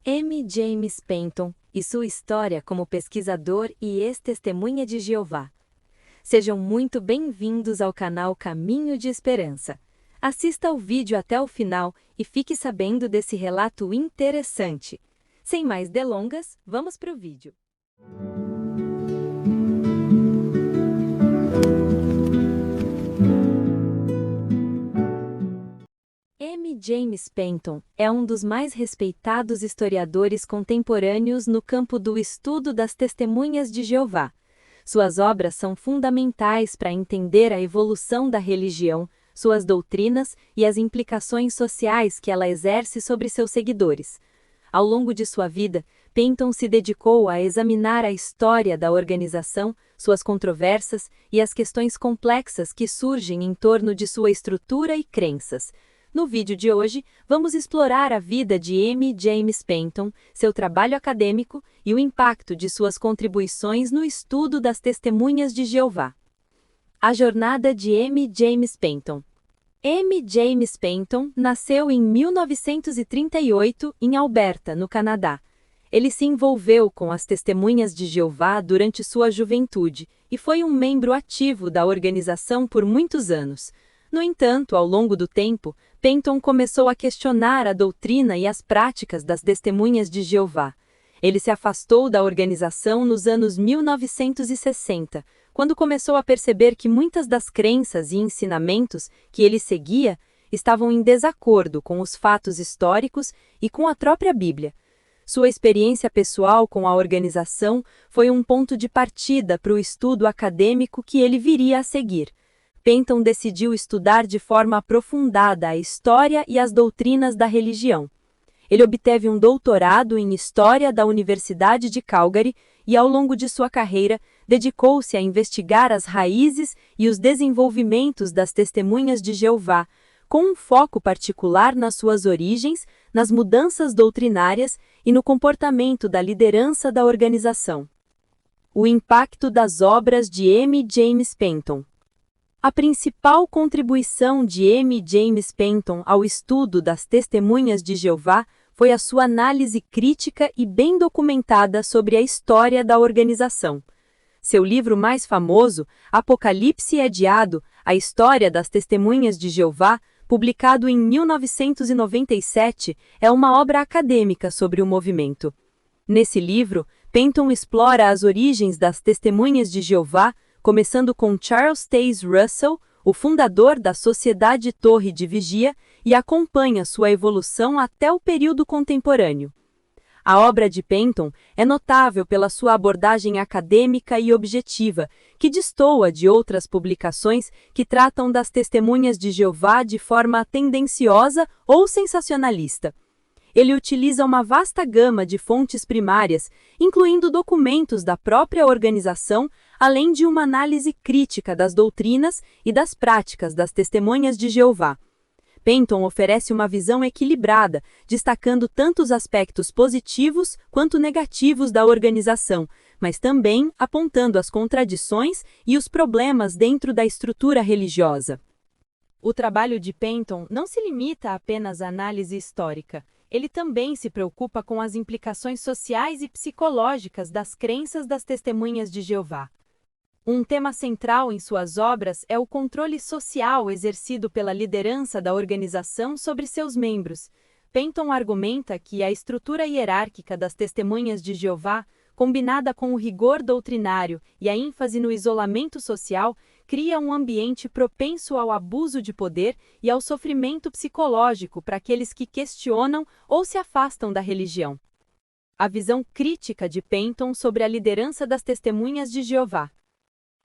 M. James Penton e sua história como pesquisador e ex-testemunha de Jeová. Sejam muito bem-vindos ao canal Caminho de Esperança. Assista ao vídeo até o final e fique sabendo desse relato interessante. Sem mais delongas, vamos para o vídeo. M. James Penton é um dos mais respeitados historiadores contemporâneos no campo do estudo das testemunhas de Jeová. Suas obras são fundamentais para entender a evolução da religião, suas doutrinas e as implicações sociais que ela exerce sobre seus seguidores. Ao longo de sua vida, Penton se dedicou a examinar a história da organização, suas controvérsias e as questões complexas que surgem em torno de sua estrutura e crenças. No vídeo de hoje, vamos explorar a vida de M. James Penton, seu trabalho acadêmico e o impacto de suas contribuições no estudo das testemunhas de Jeová. A jornada de M. James Penton. M. James Penton nasceu em 1938 em Alberta, no Canadá. Ele se envolveu com as Testemunhas de Jeová durante sua juventude e foi um membro ativo da organização por muitos anos. No entanto, ao longo do tempo, Penton começou a questionar a doutrina e as práticas das Testemunhas de Jeová. Ele se afastou da organização nos anos 1960, quando começou a perceber que muitas das crenças e ensinamentos que ele seguia estavam em desacordo com os fatos históricos e com a própria Bíblia. Sua experiência pessoal com a organização foi um ponto de partida para o estudo acadêmico que ele viria a seguir. Penton decidiu estudar de forma aprofundada a história e as doutrinas da religião. Ele obteve um doutorado em História da Universidade de Calgary e, ao longo de sua carreira, dedicou-se a investigar as raízes e os desenvolvimentos das Testemunhas de Jeová, com um foco particular nas suas origens, nas mudanças doutrinárias e no comportamento da liderança da organização. O impacto das obras de M. James Penton. A principal contribuição de M. James Penton ao estudo das Testemunhas de Jeová foi a sua análise crítica e bem documentada sobre a história da organização. Seu livro mais famoso, Apocalipse e Adiado, A História das Testemunhas de Jeová, publicado em 1997, é uma obra acadêmica sobre o movimento. Nesse livro, Penton explora as origens das Testemunhas de Jeová, começando com Charles Taze Russell, o fundador da Sociedade Torre de Vigia, e acompanha sua evolução até o período contemporâneo. A obra de Penton é notável pela sua abordagem acadêmica e objetiva, que destoa de outras publicações que tratam das Testemunhas de Jeová de forma tendenciosa ou sensacionalista. Ele utiliza uma vasta gama de fontes primárias, incluindo documentos da própria organização, além de uma análise crítica das doutrinas e das práticas das Testemunhas de Jeová. Penton oferece uma visão equilibrada, destacando tanto os aspectos positivos quanto negativos da organização, mas também apontando as contradições e os problemas dentro da estrutura religiosa. O trabalho de Penton não se limita apenas à análise histórica. Ele também se preocupa com as implicações sociais e psicológicas das crenças das Testemunhas de Jeová. Um tema central em suas obras é o controle social exercido pela liderança da organização sobre seus membros. Penton argumenta que a estrutura hierárquica das Testemunhas de Jeová, combinada com o rigor doutrinário e a ênfase no isolamento social, cria um ambiente propenso ao abuso de poder e ao sofrimento psicológico para aqueles que questionam ou se afastam da religião. A visão crítica de Penton sobre a liderança das Testemunhas de Jeová.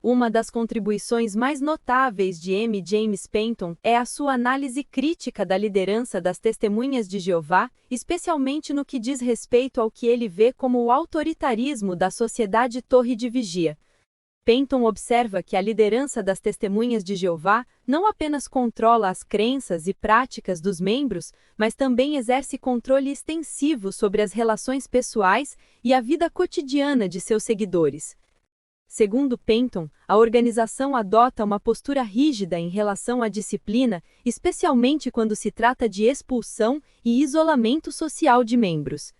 Uma das contribuições mais notáveis de M. James Penton é a sua análise crítica da liderança das Testemunhas de Jeová, especialmente no que diz respeito ao que ele vê como o autoritarismo da Sociedade Torre de Vigia. Penton observa que a liderança das Testemunhas de Jeová não apenas controla as crenças e práticas dos membros, mas também exerce controle extensivo sobre as relações pessoais e a vida cotidiana de seus seguidores. Segundo Penton, a organização adota uma postura rígida em relação à disciplina, especialmente quando se trata de expulsão e isolamento social de membros.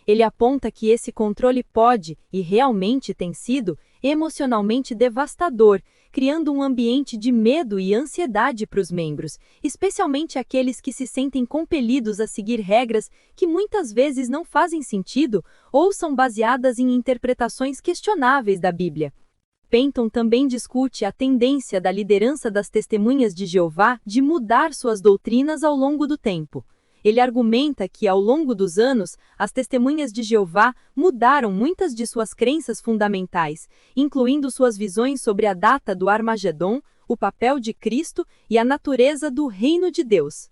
Ele aponta que esse controle pode, e realmente tem sido, emocionalmente devastador, criando um ambiente de medo e ansiedade para os membros, especialmente aqueles que se sentem compelidos a seguir regras que muitas vezes não fazem sentido ou são baseadas em interpretações questionáveis da Bíblia. Penton também discute a tendência da liderança das Testemunhas de Jeová de mudar suas doutrinas ao longo do tempo. Ele argumenta que, ao longo dos anos, as Testemunhas de Jeová mudaram muitas de suas crenças fundamentais, incluindo suas visões sobre a data do Armagedon, o papel de Cristo e a natureza do Reino de Deus.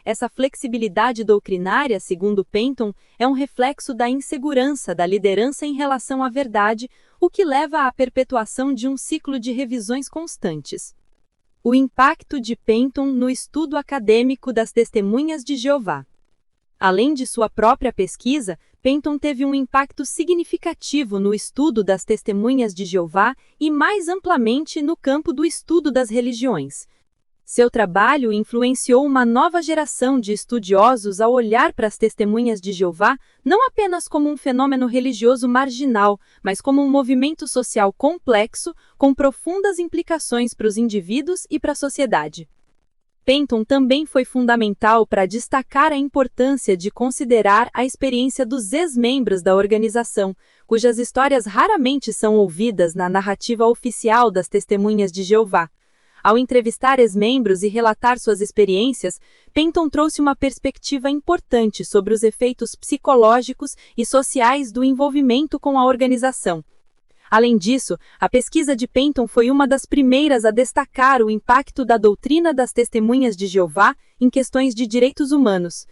Essa flexibilidade doutrinária, segundo Penton, é um reflexo da insegurança da liderança em relação à verdade, o que leva à perpetuação de um ciclo de revisões constantes. O impacto de Penton no estudo acadêmico das Testemunhas de Jeová. Além de sua própria pesquisa, Penton teve um impacto significativo no estudo das Testemunhas de Jeová e, mais amplamente, no campo do estudo das religiões. Seu trabalho influenciou uma nova geração de estudiosos ao olhar para as Testemunhas de Jeová não apenas como um fenômeno religioso marginal, mas como um movimento social complexo, com profundas implicações para os indivíduos e para a sociedade. Penton também foi fundamental para destacar a importância de considerar a experiência dos ex-membros da organização, cujas histórias raramente são ouvidas na narrativa oficial das Testemunhas de Jeová. Ao entrevistar ex-membros e relatar suas experiências, Penton trouxe uma perspectiva importante sobre os efeitos psicológicos e sociais do envolvimento com a organização. Além disso, a pesquisa de Penton foi uma das primeiras a destacar o impacto da doutrina das Testemunhas de Jeová em questões de direitos humanos.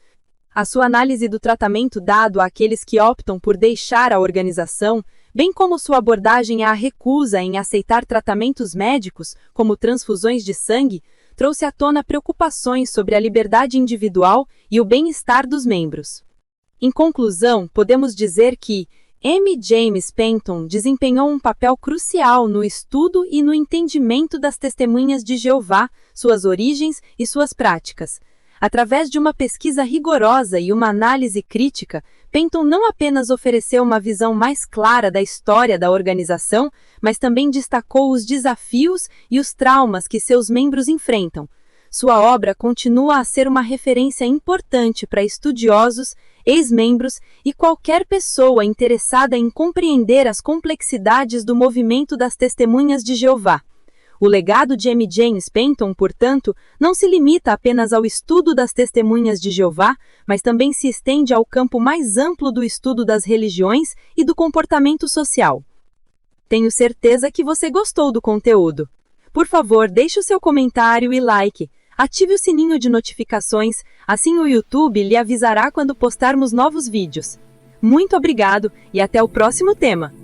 A sua análise do tratamento dado àqueles que optam por deixar a organização, bem como sua abordagem à recusa em aceitar tratamentos médicos, como transfusões de sangue, trouxe à tona preocupações sobre a liberdade individual e o bem-estar dos membros. Em conclusão, podemos dizer que M. James Penton desempenhou um papel crucial no estudo e no entendimento das Testemunhas de Jeová, suas origens e suas práticas. Através de uma pesquisa rigorosa e uma análise crítica, Penton não apenas ofereceu uma visão mais clara da história da organização, mas também destacou os desafios e os traumas que seus membros enfrentam. Sua obra continua a ser uma referência importante para estudiosos, ex-membros e qualquer pessoa interessada em compreender as complexidades do movimento das Testemunhas de Jeová. O legado de M. James Penton, portanto, não se limita apenas ao estudo das Testemunhas de Jeová, mas também se estende ao campo mais amplo do estudo das religiões e do comportamento social. Tenho certeza que você gostou do conteúdo. Por favor, deixe o seu comentário e like. Ative o sininho de notificações, assim o YouTube lhe avisará quando postarmos novos vídeos. Muito obrigado e até o próximo tema!